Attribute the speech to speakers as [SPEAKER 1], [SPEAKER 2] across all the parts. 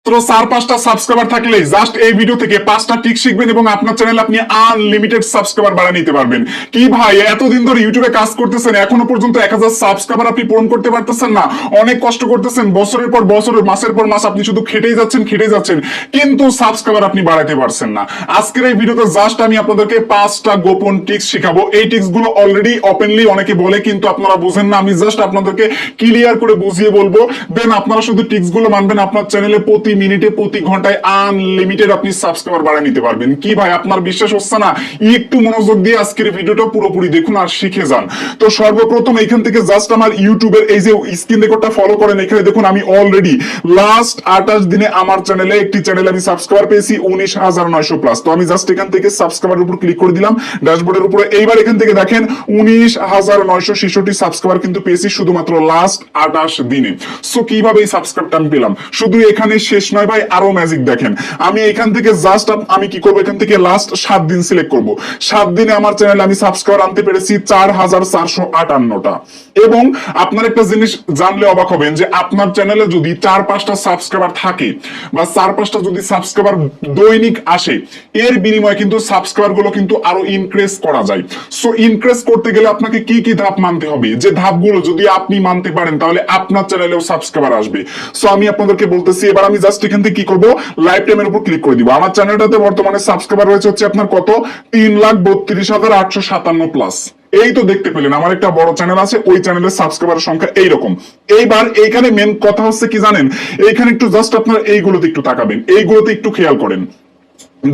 [SPEAKER 1] তো 4-5টা সাবস্ক্রাইবার থাকলে জাস্ট এই ভিডিও থেকে 5টা ট্রিক শিখবেন এবং আপনার চ্যানেলে আপনি আনলিমিটেড সাবস্ক্রাইবার বাড়িয়ে নিতে পারবেন। কি ভাই, এতদিন ধরে ইউটিউবে কাজ করতেছেন, এখনো পর্যন্ত 1000 সাবস্ক্রাইবার আপনি পূরণ করতে পারতেছেন না? অনেক কষ্ট করতেছেন, বছরের পর বছর, মাসের পর মাস আপনি শুধু খেটেই যাচ্ছেন, কিন্তু সাবস্ক্রাইবার আপনি বাড়াতে পারছেন না। আজকের এই ভিডিওতে জাস্ট আমি আপনাদেরকে 5টা গোপন ট্রিক্স শেখাবো। এই ট্রিক্স গুলো অলরেডি ওপেনলি অনেকে বলে, কিন্তু আপনারা বুঝেন না। আমি জাস্ট আপনাদেরকে ক্লিয়ার করে বুঝিয়ে বলবো, দেন আপনারা শুধু ট্রিক্স গুলো মানবেন, আপনার চ্যানেলে প্রতি মিনিটে প্রতি ঘন্টায় আনলিমিটেড আপনি সাবস্ক্রাইবার বাড়িয়ে নিতে পারবেন। কি ভাই, আপনার বিশ্বাস হচ্ছে না? একটু মনোযোগ দিয়ে আজকের ভিডিওটা পুরোপুরি দেখুন আর শিখে যান। তো সর্বপ্রথম এখান থেকে জাস্ট আমার ইউটিউবের এই যে স্ক্রিন রেকর্ডটা ফলো করেন, এখানে দেখুন আমি অলরেডি লাস্ট 28 দিনে আমার চ্যানেলে একটি চ্যানেলে আমি সাবস্ক্রাইবার পেয়েছি 19,900 প্লাস। তো আমি জাস্ট এখান থেকে সাবস্ক্রাইবারের উপর ক্লিক করে দিলাম ড্যাশবোর্ডের উপরে। এইবার এখান থেকে দেখেন 19,966 সাবস্ক্রাইবার কিন্তু পেয়েছি শুধুমাত্র লাস্ট 28 দিনে। সো কিভাবে এই সাবস্ক্রাইবটা আমি পেলাম? শুধু এখানে শেষ নয় ভাই, আরো ম্যাজিক দেখেন। আমি এখান থেকে জাস্ট আমি কি করবো, এখান থেকে লাস্ট 7 দিন সিলেক্ট করব। 7 দিনে আমার চ্যানেলে আমি সাবস্ক্রাইবার আনতে পেরেছি 4,458টা। এবং আপনার একটা জিনিস জানলে অবাক হবেন যে আপনার চ্যানেলে যদি 4-5টা সাবস্ক্রাইবার থাকে বা 4-5টা যদি সাবস্ক্রাইবার দৈনিক আসে, এর বিনিময়ে কিন্তু সাবস্ক্রাইবার গুলো কিন্তু আরো ইনক্রিজ করা যায়। সো ইনক্রিজ করতে গেলে আপনাকে কি কি ধাপ মানতে হবে, যে ধাপগুলো যদি আপনি মানতে পারেন তাহলে আপনার চ্যানেলেও সাবস্ক্রাইবার আসবে। সো আমি আপনাদেরকে বলতেছি, এবার আমি জাস্ট এখান থেকে কি করব, লাইভ টাইমের উপর ক্লিক করে দিব। আমার চ্যানেলটাতে বর্তমানে সাবস্ক্রাইবার রয়েছে হচ্ছে আপনার কত, 3,32,857 প্লাস। এই তো দেখতে পেলেন আমার একটা বড় চ্যানেল আছে, ওই চ্যানেলের সাবস্ক্রাইবারের সংখ্যা এইরকম। এইবার এইখানে মেন কথা হচ্ছে কি জানেন, এইখানে একটু জাস্ট আপনার এইগুলোতে একটু তাকাবেন, এইগুলোতে একটু খেয়াল করেন।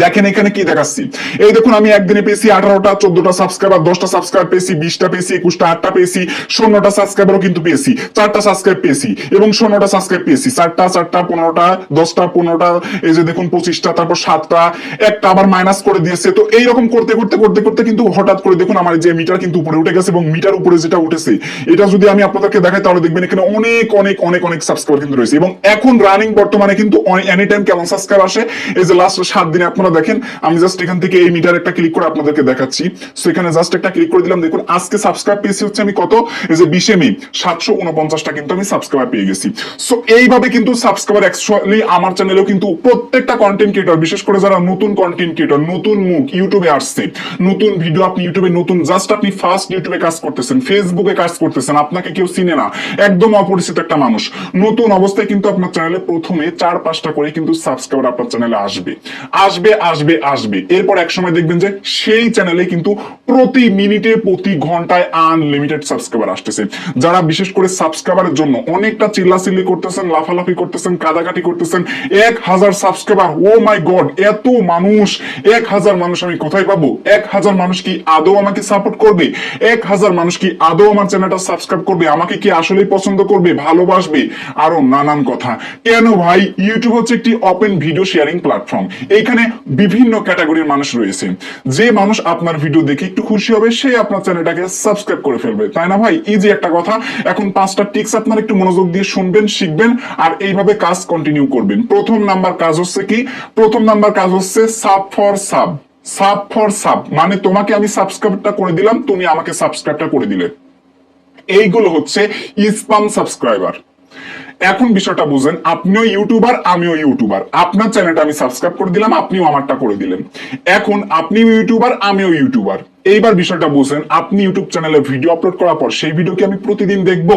[SPEAKER 1] দেখেন এখানে কি দেখাচ্ছি, এই দেখুন আমি একদিনে পেয়েছি 18টা 14টা সাবস্ক্রাইবার, 10টা সাবস্ক্রাইব পেয়েছি, 20টা পেয়েছি, 21টা, 8টা পেয়েছি, 16টা সাবস্ক্রাইবারও কিন্তু পেয়েছি, 4টা সাবস্ক্রাইব পেয়েছি এবং 16টা সাবস্ক্রাইব পেয়েছি, 4টা 15টা, 10টা 15টা, এই যে দেখুন 25টা, তারপর 7টা, একটা আবার মাইনাস করে দিয়েছে। তো এইরকম করতে করতে করতে করতে কিন্তু হঠাৎ করে দেখুন আমার যে মিটার কিন্তু উপরে উঠে গেছে, এবং মিটার উপরে যেটা উঠেছে এটা যদি আমি আপনাদেরকে দেখাই তাহলে দেখবেন এখানে অনেক অনেক অনেক অনেক সাবস্ক্রাইবার কিন্তু রয়েছে। এবং এখন রানিং বর্তমানে কিন্তু এনি টাইম কেমন সাবস্ক্রাইব আসে, এই যে লাস্ট 7 দিনে আপনারা দেখেন। আমি জাস্ট এখান থেকে এই মিটার একটা ক্লিক করে আপনাদেরকে দেখাচ্ছি। সো এখানে জাস্ট একটা ক্লিক করে দিলাম, দেখুন আজকে সাবস্ক্রাইব পেয়েছি হচ্ছে আমি কত, এই যে 20 মে 749টা কিন্তু আমি সাবস্ক্রাইব পেয়ে গেছি। সো এইভাবে কিন্তু সাবস্ক্রাইবার অ্যাকচুয়ালি আমার চ্যানেলেও কিন্তু প্রত্যেকটা কন্টেন্ট ক্রিয়েটর, বিশেষ করে যারা নতুন কন্টেন্ট ক্রিয়েটর, নতুন মুখ ইউটিউবে আসছে, নতুন ভিডিও আপনি ইউটিউবে নতুন, জাস্ট আপনি ফার্স্ট ইউটিউবে কাজ করতেছেন, ফেসবুকে কাজ করতেছেন, আপনাকে কেউ চিনে না, একদম অপরিচিত একটা মানুষ, নতুন অবস্থায় কিন্তু আপনার চ্যানেলে প্রথমে 4-5টা করে কিন্তু সাবস্ক্রাইবার আপনার চ্যানেলে আসবে আসবে আসবে আসবে। এরপর এক সময় দেখবেন যে সেই চ্যানেলে কিন্তু প্রতি মিনিটে প্রতি ঘন্টায় আনলিমিটেড সাবস্ক্রাইবার আসতেছে। যারা বিশেষ করে সাবস্ক্রাইবারের জন্য অনেকটা চিল্লাচিল্লি করতেছেন, লাফালাফি করতেছেন, কাদাকাটি করতেছেন, 1000 সাবস্ক্রাইবার, ও মাই গড, এত মানুষ, 1000 মানুষ আমি কোথায় পাবো? 1000 মানুষ কি আদৌ আমাকে সাপোর্ট করবে? 1000 মানুষ কি আদৌ আমার চ্যানেলটা সাবস্ক্রাইব করবে? আমাকে কি আসলেই পছন্দ করবে, ভালোবাসবে? আরো নানান কথা। কেন ভাই, ইউটিউব হচ্ছে একটি ওপেন ভিডিও শেয়ারিং প্ল্যাটফর্ম। এইখানে বিভিন্ন ক্যাটাগরির মানুষ রয়েছে। যে মানুষ আপনার ভিডিও দেখে একটু খুশি হবে, সে আপনার চ্যানেলটাকে সাবস্ক্রাইব করে ফেলবে, তাই না ভাই? ইজি একটা কথা। এখন 5টা টিপস আপনারা একটু মনোযোগ দিয়ে শুনবেন, শিখবেন আর এইভাবে কাজ কন্টিনিউ করবেন। প্রথম নাম্বার কাজ হচ্ছে কি, প্রথম নাম্বার কাজ হচ্ছে sub for sub. Sub for sub মানে তোমাকে আমি সাবস্ক্রাইবটা করে দিলাম, তুমি আমাকে সাবস্ক্রাইবটা করে দিলে। এইগুলো হচ্ছে স্প্যাম সাবস্ক্রাইবার। এখন বিষয়টা বুঝেন, আপনিও ইউটিউবার, আমিও ইউটিউবার, আপনার চ্যানেলটা আমি সাবস্ক্রাইব করে দিলাম, আপনিও আমারটা করে দিলেন। এখন আপনিও ইউটিউবার, আমিও ইউটিউবার। এইবার বিষয়টা বুঝেন, আপনি ইউটিউব চ্যানেলে ভিডিও আপলোড করার পর সেই ভিডিও কি আমি প্রতিদিন দেখবো?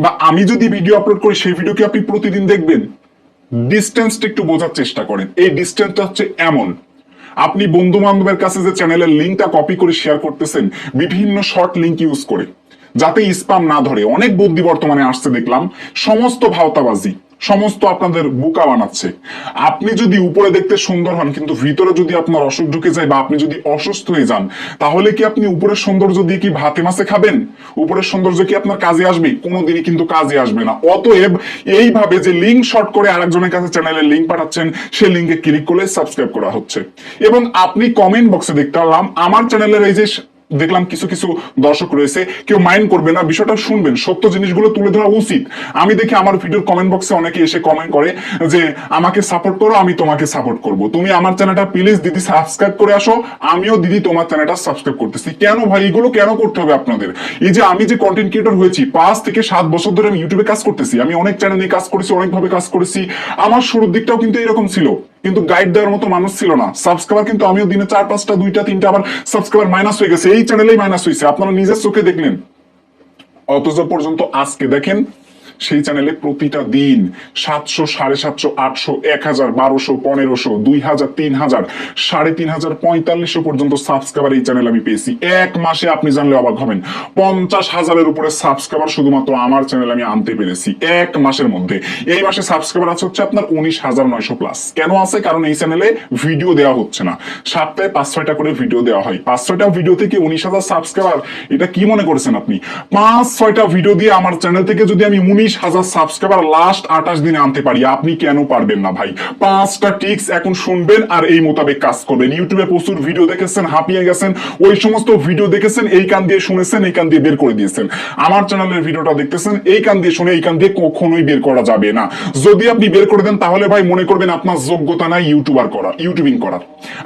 [SPEAKER 1] বা আমি যদি ভিডিও আপলোড করি সেই ভিডিও কি আপনি প্রতিদিন দেখবেন? ডিস্টেন্সটা একটু বোঝার চেষ্টা করেন। এই ডিস্টেন্সটা হচ্ছে এমন, আপনি বন্ধু বান্ধবের কাছে যে চ্যানেলের লিঙ্কটা কপি করে শেয়ার করতেছেন বিভিন্ন শর্ট লিঙ্ক ইউজ করে, যাতে স্প্যাম না ধরে। অনেক বুদ্ধি বর্তমানে আসছে দেখলাম, সমস্ত ভাওতাবাজি, সমস্ত আপনাদের বোকা বানাচ্ছে। আপনি যদি উপরে দেখতে সুন্দর হন কিন্তু ভিতরে যদি আপনার অসুখ ঢুকে যায় বা আপনি যদি অসুস্থ হয়ে যান, তাহলে কি আপনি উপরের সৌন্দর্য দিয়ে কি ভাতে মাছে খাবেন? উপরের সৌন্দর্য কি আপনার কাজে আসবে? কোনোদিনই কিন্তু কাজে আসবে না। অতএব এইভাবে যে লিঙ্ক শর্ট করে আরেকজনের কাছে চ্যানেলের লিঙ্ক পাঠাচ্ছেন, সেই লিঙ্কে ক্লিক করলে সাবস্ক্রাইব করা হচ্ছে। এবং আপনি কমেন্ট বক্সে দেখতে পারলাম আমার চ্যানেলের এই যে দেখলাম কিছু কিছু দর্শক রয়েছে, কেউ মাইন্ড করবে না, বিষয়টা শুনবেন, সত্য জিনিসগুলো তুলে ধরা উচিত। আমি দেখি আমার ভিডিওর কমেন্ট বক্সে অনেকে এসে কমেন্ট করে যে আমাকে সাপোর্ট করো, আমি তোমাকে সাপোর্ট করব, তুমি আমার চ্যানেলটা প্লিজ দিদি সাবস্ক্রাইব করে আসো, আমিও দিদি তোমার চ্যানেলটা সাবস্ক্রাইব করতেছি। কেন ভাই এগুলো কেন করতে হবে আপনাদের? এই যে আমি যে কন্টেন্ট ক্রিয়েটর হয়েছি 5 থেকে 7 বছর ধরে আমি ইউটিউবে কাজ করতেছি, আমি অনেক চ্যানেল নিয়ে কাজ করেছি, অনেকভাবে কাজ করেছি। আমার শুরুর দিকটাও কিন্তু এরকম ছিল, কিন্তু গাইড দেওয়ার মতো মানুষ ছিল না। সাবস্ক্রাইবার কিন্তু আমিও দিনে 4-5টা 2টা 3টা আবার সাবস্ক্রাইবার মাইনাস হয়ে গেছে, এই চ্যানেলেই মাইনাস হয়েছে, আপনারা নিজের চোখে দেখলেন। অথচ পর্যন্ত আজকে দেখেন সেই চ্যানেলে প্রতিটা দিন 700, 750, 800, 1000, 1200, 1500, 2000, 3000, 3500, 4500 পর্যন্ত সাবস্ক্রাইবার এই চ্যানেল আমি পেয়েছি। এক মাসে আপনি জানলে অবাক হবেন, 50,000-এর উপরে সাবস্ক্রাইবার শুধুমাত্র আমার চ্যানেলে আমি আনতে পেরেছি এক মাসের মধ্যে। এই মাসে সাবস্ক্রাইবার আছে হচ্ছে আপনার 19,900 প্লাস। কেন আছে? কারণ এই চ্যানেলে ভিডিও দেওয়া হচ্ছে না, সপ্তাহে 5-6টা করে ভিডিও দেওয়া হয়। 5-6টা ভিডিও থেকে 19,000 সাবস্ক্রাইবার, এটা কি মনে করছেন আপনি? 5-6টা ভিডিও দিয়ে আমার চ্যানেল থেকে যদি আমি 19,000 সাবস্ক্রাইবার লাস্ট 28 দিনে আনতে পারি, আপনি কেন পারবেন না ভাই? 5টা টিপস এখন শুনবেন আর এই মোতাবেক কাজ করবেন। ইউটিউবে প্রচুর ভিডিও দেখেছেন, হাঁপিয়ে গেছেন, ওই সমস্ত ভিডিও দেখেছেন, এই কান দিয়ে শুনেছেন, এই কান দিয়ে বের করে দিয়েছেন। আমার চ্যানেলের ভিডিওটা দেখতেছেন, এই কান দিয়ে শুনে এই কান দিয়ে কখনোই বের করা যাবে না। যদি আপনি বের করে দেন তাহলে ভাই মনে করবেন আপনার যোগ্যতা নাই ইউটিউবিং করার,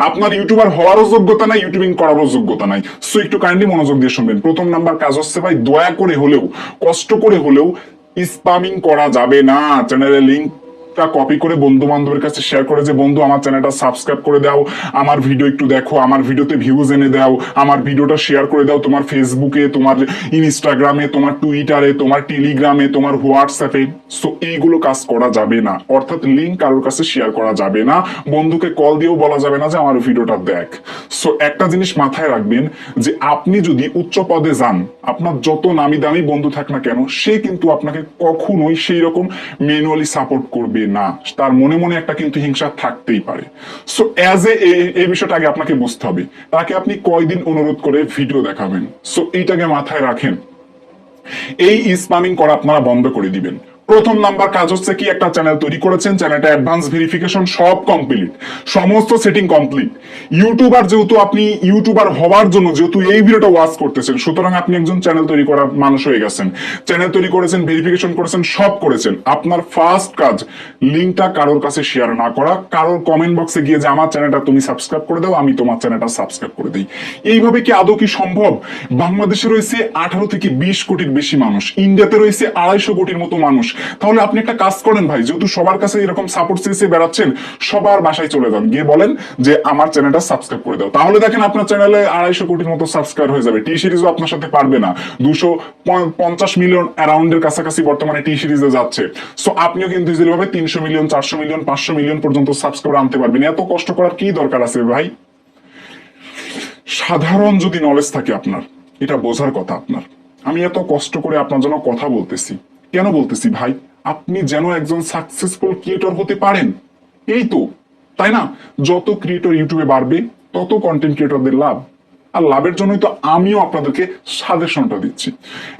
[SPEAKER 1] আপনার ইউটিউবার হওয়ারও যোগ্যতা নাই, ইউটিউবিং করারও যোগ্যতা নাই। সো একটু কাইন্ডলি মনোযোগ দিয়ে শুনবেন। প্রথম নাম্বার কাজ হচ্ছে ভাই, দয়া করে হলেও, কষ্ট করে হলেও স্পামিং করা যাবে না। চ্যানেলের লিঙ্ক কপি করে বন্ধু বান্ধবের কাছে শেয়ার করে যে বন্ধু আমার চ্যানেলটা সাবস্ক্রাইব করে দাও, আমার ভিডিও একটু দেখো, আমার ভিডিওতে ভিউজ এনে দাও, আমার ভিডিওটা শেয়ার করে দাও তোমার ফেসবুকে, তোমার ইনস্টাগ্রামে, তোমার টুইটারে, তোমার টেলিগ্রামে, তোমার হোয়াটসঅ্যাপে। সো এইগুলো কাজ করা যাবে না, অর্থাৎ লিঙ্ক কারোর কাছে শেয়ার করা যাবে না, বন্ধুকে কল দিয়েও বলা যাবে না যে আমার ভিডিওটা দেখ। সো একটা জিনিস মাথায় রাখবেন যে আপনি যদি উচ্চ পদে যান, আপনার যত নামি দামি বন্ধু থাক না কেন, সে কিন্তু আপনাকে কখনোই সেই রকম ম্যানুয়ালি সাপোর্ট করবে না, তার মনে মনে একটা কিন্তু হিংসা থাকতেই পারে। সো অ্যাজ এই বিষয়টা আগে আপনাকে বুঝতে হবে, তাকে আপনি কয়দিন অনুরোধ করে ভিডিও দেখাবেন। সো এইটাকে মাথায় রাখেন, এই স্প্যামিং করা আপনারা বন্ধ করে দিবেন। প্রথম নাম্বার কাজ হচ্ছে কি, একটা চ্যানেল তৈরি করেছেন, চ্যানেলটা অ্যাডভান্স ভেরিফিকেশন সব কমপ্লিট, সমস্ত সেটিং কমপ্লিট। ইউটিউবার যেহেতু, আপনি ইউটিউবার হওয়ার জন্য যেহেতু এই ভিডিওটা ওয়াচ করতেছেন, সুতরাং আপনি একজন চ্যানেল তৈরি করার মানুষ হয়ে গেছেন, চ্যানেল তৈরি করেছেন, ভেরিফিকেশন করেছেন, সব করেছেন। আপনার ফার্স্ট কাজ, লিঙ্কটা কারোর কাছে শেয়ার না করা, কারোর কমেন্ট বক্সে গিয়ে যে আমার চ্যানেলটা তুমি সাবস্ক্রাইব করে দাও, আমি তোমার চ্যানেলটা সাবস্ক্রাইব করে দিই। এইভাবে কি আদৌ কি সম্ভব? বাংলাদেশে রয়েছে 18 থেকে 20 কোটির বেশি মানুষ, ইন্ডিয়াতে রয়েছে 250 কোটির মতো মানুষ। তাহলে আপনি একটা কাজ করেন ভাই, যেহেতু সবার কাছে এরকম সাপোর্ট চেয়ে বেড়াচ্ছেন, সবার বাসায় চলে যান, গিয়ে বলেন যে আমার চ্যানেলটা সাবস্ক্রাইব করে দাও। তাহলে দেখেন আপনার চ্যানেলে 250 কোটির মতো সাবস্ক্রাইব হয়ে যাবে। টি সিরিজও আপনার সাথে পারবে না, 250 মিলিয়ন অ্যারাউন্ডের কাছাকাছি বর্তমানে টি সিরিজে যাচ্ছে। সো আপনিও কিন্তু ইজিলি ভাবে 300 মিলিয়ন, 400 মিলিয়ন, 500 মিলিয়ন পর্যন্ত সাবস্ক্রাইবার আনতে পারবেন। এত কষ্ট করার কি দরকার আছে ভাই? সাধারণ যদি নলেজ থাকে আপনার, এটা বোঝার কথা আপনার। আমি এত কষ্ট করে আপনার জন্য কথা বলতেছি, কেন বলতেছি ভাই? আপনি যেন একজন সাকসেসফুল ক্রিয়েটর হতে পারেন, এই তো, তাই না? যত ক্রিয়েটর ইউটিউবে বাড়বে, তত কন্টেন্ট ক্রিয়েটরদের লাভ, আর লাভের জন্যই তো আমিও আপনাদেরকে সাজেশনটা দিচ্ছি।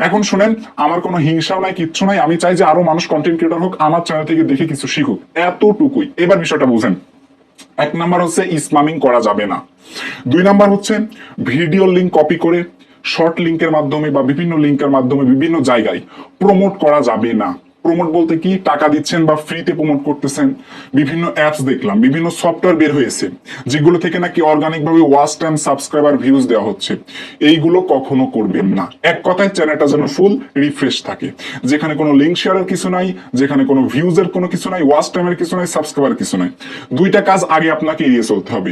[SPEAKER 1] এখন শুনেন, আমার কোনো হিংসাও নাই, কিচ্ছু নাই, আমি চাই যে আরো মানুষ কন্টেন্ট ক্রিয়েটর হোক, আমার চ্যানেল থেকে দেখে কিছু শিখুক, এতটুকুই। এবার বিষয়টা বুঝেন। 1 নাম্বার হচ্ছে স্প্যামিং করা যাবে না। 2 নাম্বার হচ্ছে ভিডিও লিঙ্ক কপি করে শর্ট লিঙ্কের মাধ্যমে বা বিভিন্ন লিঙ্কের মাধ্যমে বিভিন্ন জায়গায় প্রমোট করা যাবে না। প্রমোট বলতে কি, টাকা দিচ্ছেন বা ফ্রিতে প্রমোট করতেছেন। বিভিন্ন অ্যাপস দেখলাম, বিভিন্ন সফটওয়্যার বের হয়েছে যেগুলো থেকে নাকি অর্গানিক ভাবে ওয়াচ টাইম, সাবস্ক্রাইবার, ভিউজ দেওয়া হচ্ছে। এইগুলো কখনো করবেন না। এক কথায় চ্যানেলটা যেন ফুল রিফ্রেশ থাকে, যেখানে কোনো লিঙ্ক শেয়ারের কিছু নাই, যেখানে কোনো ভিউজের কোনো কিছু নাই, ওয়াচ টাইমের কিছু নাই, সাবস্ক্রাইবার কিছু নাই। 2টা কাজ আগে আপনাকে এড়িয়ে চলতে হবে।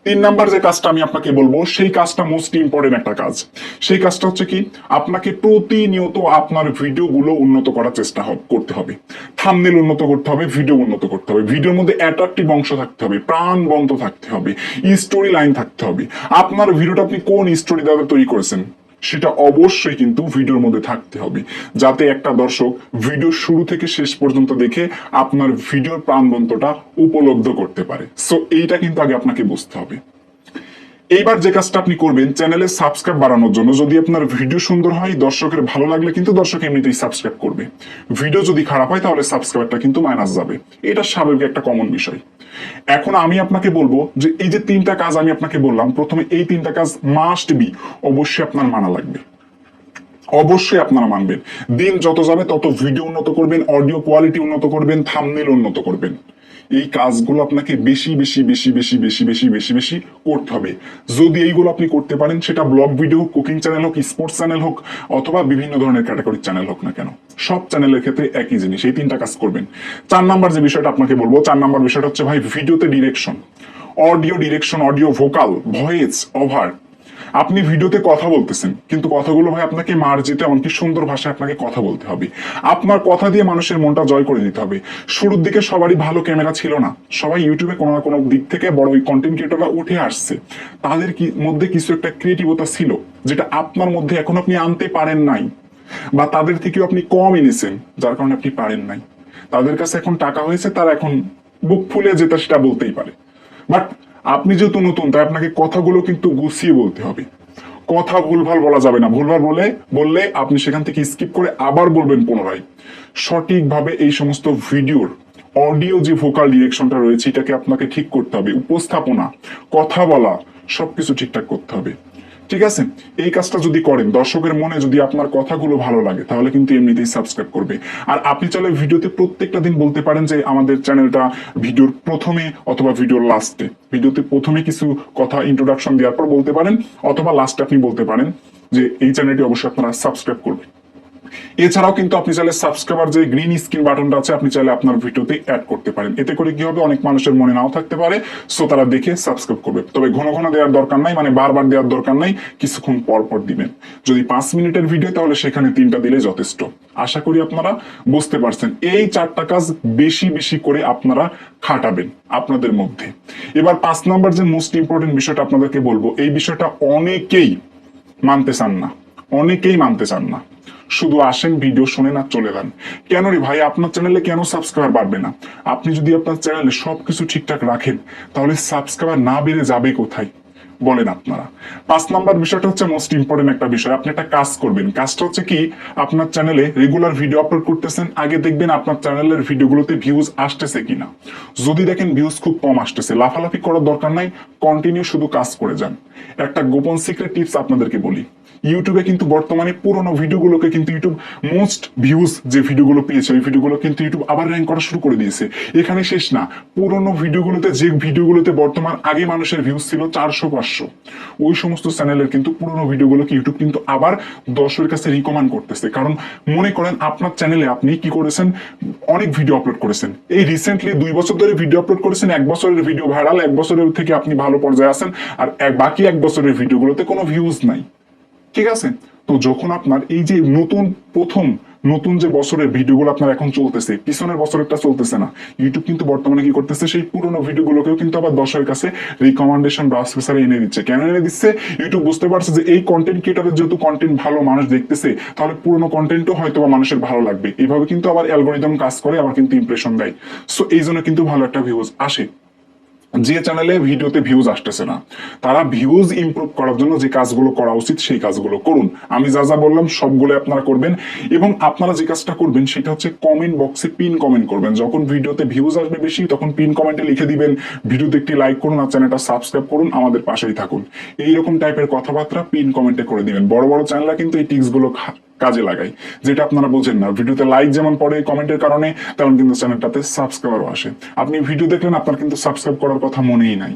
[SPEAKER 1] 3 নাম্বার যে কাজটা আমি আপনাকে বলবো, সেই কাজটা মোস্ট ইম্পর্টেন্ট একটা কাজ। সেই কাজটা হচ্ছে কি, আপনাকে প্রতিনিয়ত আপনার ভিডিওগুলো উন্নত করার চেষ্টা করতে হবে। থাম্বনেল উন্নত করতে হবে, ভিডিও উন্নত করতে হবে, ভিডিওর মধ্যে অ্যাট্রাকটিভ অংশ থাকতে হবে, প্রাণবন্ত থাকতে হবে, স্টোরি লাইন থাকতে হবে। আপনার ভিডিওটা আপনি কোন স্টোরি দ্বারা তৈরি করেছেন সেটা অবশ্যই কিন্তু ভিডিওর মধ্যে থাকতে হবে, যাতে একটা দর্শক ভিডিও শুরু থেকে শেষ পর্যন্ত দেখে আপনার ভিডিওর প্রাণবন্তটা উপলব্ধ করতে পারে। সো এইটা কিন্তু আগে আপনাকে বুঝতে হবে। এইবার যে কাজটা আপনি করবেন চ্যানেলে সাবস্ক্রাইব বাড়ানোর জন্য, যদি আপনার ভিডিও সুন্দর হয়, দর্শকের ভালো লাগলে কিন্তু দর্শক এমনিতেই সাবস্ক্রাইব করবে। ভিডিও যদি খারাপ হয় তাহলে সাবস্ক্রাইবটা কিন্তু মাইনাস যাবে, এটা স্বাভাবিক একটা কমন বিষয়। এখন আমি আপনাকে বলবো যে এই যে 3টা কাজ আমি আপনাকে বললাম, প্রথমে এই 3টা কাজ মাস্ট বি, অবশ্যই আপনার মানা লাগবে, অবশ্যই আপনারা মানবেন। দিন যত যাবে তত ভিডিও উন্নত করবেন, অডিও কোয়ালিটি উন্নত করবেন, থাম্বনেল উন্নত করবেন। এই কাজগুলো আপনাকে বেশি বেশি বেশি বেশি বেশি বেশি বেশি বেশি করতে হবে। যদি এইগুলো আপনি করতে পারেন, সেটা ব্লগ ভিডিও হোক, কুকিং চ্যানেল হোক, স্পোর্টস চ্যানেল হোক, অথবা বিভিন্ন ধরনের ক্যাটাগরির চ্যানেল হোক না কেন, সব চ্যানেলের ক্ষেত্রে একই জিনিস, এই 3টা কাজ করবেন। 4 নাম্বার যে বিষয়টা আপনাকে বলবো, 4 নাম্বার বিষয়টা হচ্ছে ভাই ভিডিওতে direction, audio direction, audio vocal, voice over. আপনি ভিডিওতে কথা বলতেছেন, কিন্তু কথাগুলো ভাই আপনাকে মার্জিত, এমনকি সুন্দর ভাষায় আপনাকে কথা বলতে হবে। আপনার কথা দিয়ে মানুষের মনটা জয় করে দিতে হবে। শুরুর দিকে সবারই ভালো ক্যামেরা ছিল না, সবাই ইউটিউবে কোনো না কোনো দিক থেকে বড় ওই কন্টেন্ট ক্রিয়েটররা উঠে আসছে, তাদের মধ্যে কিছু একটা ক্রিয়েটিভিটি ছিল যেটা আপনার মধ্যে এখন আপনি আনতে পারেন নাই, বা তাদের থেকেও আপনি কম এনেছেন, যার কারণে আপনি পারেন নাই। তাদের কাছে এখন টাকা হয়েছে, তারা এখন বুক ফুলে যেটা সেটা বলতেই পারে। বাট আপনি যেহেতু নতুন, তাই আপনাকে কথাগুলো কিন্তু গুছিয়ে বলতে হবে। কথা ভুলভাল বলা যাবে না, ভুলভাল বললে আপনি সেখান থেকে স্কিপ করে আবার বলবেন পুনরায়। সঠিকভাবে এই সমস্ত ভিডিওর অডিও যে ভোকাল ডিরেকশনটা রয়েছে, এটাকে আপনাকে ঠিক করতে হবে। উপস্থাপনা, কথা বলা, সবকিছু ঠিকঠাক করতে হবে। ঠিক আছে, এই কাজটা যদি করেন, দর্শকের মনে যদি আপনার কথাগুলো ভালো লাগে, তাহলে কিন্তু এমনিতেই সাবস্ক্রাইব করবে। আর আপনি চাইলে ভিডিওতে প্রত্যেকটা দিন বলতে পারেন যে আমাদের চ্যানেলটা ভিডিওর প্রথমে অথবা ভিডিওর লাস্টে, ভিডিওতে প্রথমে কিছু কথা ইন্ট্রোডাকশন দেওয়ার পর বলতে পারেন, অথবা লাস্টে আপনি বলতে পারেন যে এই চ্যানেলটি অবশ্যই আপনারা সাবস্ক্রাইব করবেন। এছাড়াও কিন্তু আপনি চাইলে সাবস্ক্রাইবার যে গ্রিন স্ক্রিন বাটনটা আছে, আপনি চাইলে আপনার ভিডিওতে অ্যাড করতে পারেন। এতে করে কি হবে, অনেক মানুষের মনে নাও থাকতে পারে, সো তারা দেখে সাবস্ক্রাইব করবে। তবে ঘন ঘন দেওয়ার দরকার নাই, মানে বারবার দেওয়ার দরকার নাই, কিছুক্ষণ পর পর দিবেন। যদি 5 মিনিটের ভিডিও, তাহলে সেখানে 3টা দিলে যথেষ্ট। আশা করি আপনারা বুঝতে পারছেন। এই 4টা কাজ বেশি বেশি করে আপনারা খাটাবেন আপনাদের মধ্যে। এবার 5 নাম্বার যে মোস্ট ইম্পর্টেন্ট বিষয়টা আপনাদেরকে বলবো, এই বিষয়টা অনেকেই মানতে চান না, অনেকেই মানতে চান না। শুধু আসেন, ভিডিও শুনেন আর চলে যান। কেন রে ভাই, আপনার চ্যানেলে কেন সাবস্ক্রাইবার বাড়বে না? আপনি যদি আপনার চ্যানেলে সবকিছু ঠিকঠাক রাখেন, তাহলে সাবস্ক্রাইবার না বেড়ে যাবে কোথায় বলেন আপনারা? 5 নাম্বার বিষয়টা হচ্ছে মোস্ট ইম্পর্টেন্ট একটা বিষয়। আপনি একটা কাজ করবেন, কাজটা হচ্ছে কি, আপনার চ্যানেলে রেগুলার ভিডিও আপলোড করতেছেন, আগে দেখবেন আপনার চ্যানেলের ভিডিওগুলোতে ভিউজ আসতেছে কিনা। যদি দেখেন ভিউজ খুব কম আসতেছে, লাফালাফি করার দরকার নাই, কন্টিনিউ শুধু কাজ করে যান। একটা গোপন সিক্রেট টিপস আপনাদেরকে বলি, ইউটিউবে কিন্তু বর্তমানে পুরোনো ভিডিওগুলোকে কিন্তু ইউটিউব মোস্ট ভিউজ যে ভিডিওগুলো পেয়েছে, ওই ভিডিওগুলো কিন্তু ইউটিউব আবার র্যাঙ্ক করা শুরু করে দিয়েছে। এখানে শেষ না, পুরোনো ভিডিওগুলোতে, যে ভিডিওগুলোতে বর্তমান আগে মানুষের ভিউজ ছিল 400-500, ওই সমস্ত চ্যানেলের কিন্তু পুরোনো ভিডিওগুলোকে ইউটিউব কিন্তু আবার দর্শকের কাছে রিকমেন্ড করতেছে। কারণ মনে করেন আপনার চ্যানেলে আপনি কি করেছেন, অনেক ভিডিও আপলোড করেছেন, এই রিসেন্টলি 2 বছর ধরে ভিডিও আপলোড করেছেন, 1 বছরের ভিডিও ভাইরাল, 1 বছরের থেকে আপনি ভালো পর্যায়ে আছেন, আর বাকি 1 বছরের ভিডিওগুলোতে কোনো ভিউজ নাই। ঠিক আছে, তো যখন আপনার এই যে নতুন যে বছরের ভিডিওগুলো আপনার এখন চলতেছে, পিছনের বছরেরটা চলতেছে না, ইউটিউব কিন্তু বর্তমানে কি করতেছে, সেই পুরোনো ভিডিওগুলোকেও কিন্তু আবার দর্শকের কাছে রিকমেন্ডেশন ব্রাউজ ফিচারে এনে দিচ্ছে। কেন এনে দিচ্ছে? ইউটিউব বুঝতে পারছে যে এই কন্টেন্ট ক্রিয়েটরের যেহেতু কন্টেন্ট ভালো, মানুষ দেখতেছে, তাহলে পুরোনো কন্টেন্টও হয়তো বা মানুষের ভালো লাগবে। এইভাবে কিন্তু আবার অ্যালগোরিদম কাজ করে, আবার কিন্তু ইমপ্রেশন দেয়। সো এই জন্য কিন্তু ভালো একটা ভিউজ আসে। যে চ্যানেলে ভিডিওতে ভিউজ আসতেছে না, তারা ভিউজ ইমপ্রুভ করার জন্য যে কাজগুলো করা উচিত, সেই কাজগুলো করুন। আমি যা যা বললাম সবগুলো আপনারা করবেন। এবং আপনারা যে কাজটা করবেন সেটা হচ্ছে কমেন্ট বক্সে পিন কমেন্ট করবেন। যখন ভিডিওতে ভিউজ আসবে বেশি, তখন পিন কমেন্টে লিখে দিবেন ভিডিওতে একটি লাইক করুন, আর চ্যানেলটা সাবস্ক্রাইব করুন, আমাদের পাশেই থাকুন। এইরকম টাইপের কথাবার্তা পিন কমেন্টে করে দিবেন। বড় বড় চ্যানেলরা কিন্তু এই টিপস গুলো কাজে লাগাই, যেটা আপনারা বোঝেন না। ভিডিওতে লাইক যেমন পড়ে কমেন্টের কারণে, তেমন কিন্তু চ্যানেলটাতে সাবস্ক্রাইবারও আসে। আপনি ভিডিও দেখলেন, আপনার কিন্তু সাবস্ক্রাইব করার কথা মনেই নাই,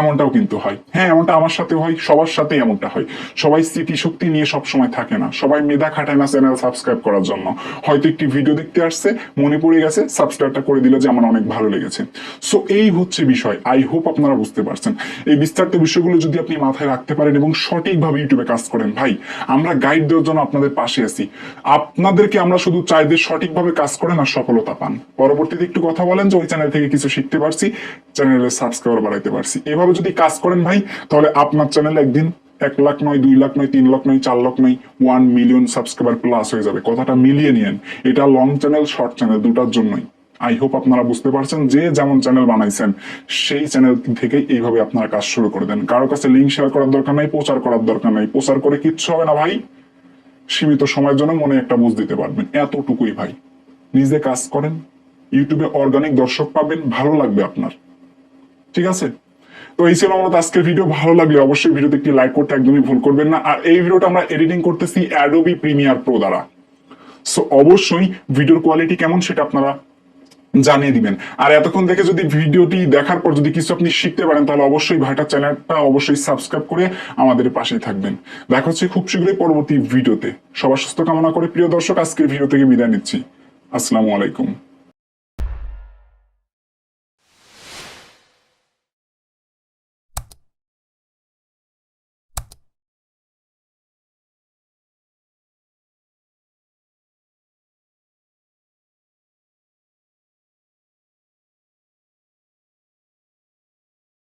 [SPEAKER 1] এমনটাও কিন্তু হয়। হ্যাঁ, এমনটা আমার সাথে হয়, সবার সাথে এমনটা হয়। সবাই স্মৃতিশক্তি নিয়ে সব সময় থাকে না, সবাই মেধা খাটায় না চ্যানেল সাবস্ক্রাইব করার জন্য। হয়তো একটি ভিডিও দেখতে আসছে, মনে পড়ে গেছে, সাবস্ক্রাইবটা করে দিল যে আমার অনেক ভালো লেগেছে। সো এই হচ্ছে বিষয়। আই হোপ আপনারা বুঝতে পারছেন। এই বিস্তারিত বিষয়গুলো যদি আপনি মাথায় রাখতে পারেন এবং সঠিকভাবে ইউটিউবে কাজ করেন, ভাই আমরা গাইড দেওয়ার জন্য আপনাদের পাশে আছি। আপনাদেরকে আমরা শুধু চাই যে সঠিকভাবে কাজ করেন আর সফলতা পান। পরবর্তীতে একটু কথা বলেন যে ওই চ্যানেল থেকে কিছু শিখতে পারছি, চ্যানেলের সাবস্ক্রাইবার বাড়াইতে পারছি। এভাবে যদি কাজ করেন ভাই, তাহলে আপনার চ্যানেল একদিন 1 লাখ নয়, 2 লাখ নয়, 3 লাখ নয়, 4 লাখ নয়, 1 মিলিয়ন সাবস্ক্রাইবার প্লাস হয়ে যাবে। কথাটা মিলিয়ে নিয়েন। এটা লং চ্যানেল, শর্ট চ্যানেল দুটার জন্যই। আই হোপ আপনারা বুঝতে পারছেন, যে যেমন চ্যানেল বানাইছেন সেই চ্যানেল থেকেই এইভাবে আপনারা কাজ শুরু করে দেন। কারোর কাছে লিঙ্ক শেয়ার করার দরকার নাই, প্রচার করার দরকার নাই। প্রচার করে কিচ্ছু হবে না ভাই, সীমিত সময়ের জন্য মনে একটা বুঝ দিতে পারবেন, এতটুকুই ভাই। নিজে কাজ করেন, ইউটিউবে অর্গানিক দর্শক পাবেন, ভালো লাগবে আপনার। ঠিক আছে, তো এই ছিল আমাদের আজকের ভিডিও। ভালো লাগলে অবশ্যই ভিডিওতে একটি লাইক করতে একদমই ভুল করবেন না। আর এই ভিডিওটা আমরা এডিটিং করতেছি অ্যাডোবি প্রিমিয়ার প্রো দ্বারা। সো অবশ্যই ভিডিওর কোয়ালিটি কেমন সেটা আপনারা জানিয়ে দিবেন। আর এতক্ষণ দেখে যদি ভিডিওটি দেখার পর যদি কিছু আপনি শিখতে পারেন, তাহলে অবশ্যই ভাইটার চ্যানেলটা অবশ্যই সাবস্ক্রাইব করে আমাদের পাশেই থাকবেন। দেখা হচ্ছে খুব শীঘ্রই পরবর্তী ভিডিওতে। সবার সুস্থ কামনা করে প্রিয় দর্শক আজকের ভিডিও থেকে বিদায় নিচ্ছি। আসসালামু আলাইকুম।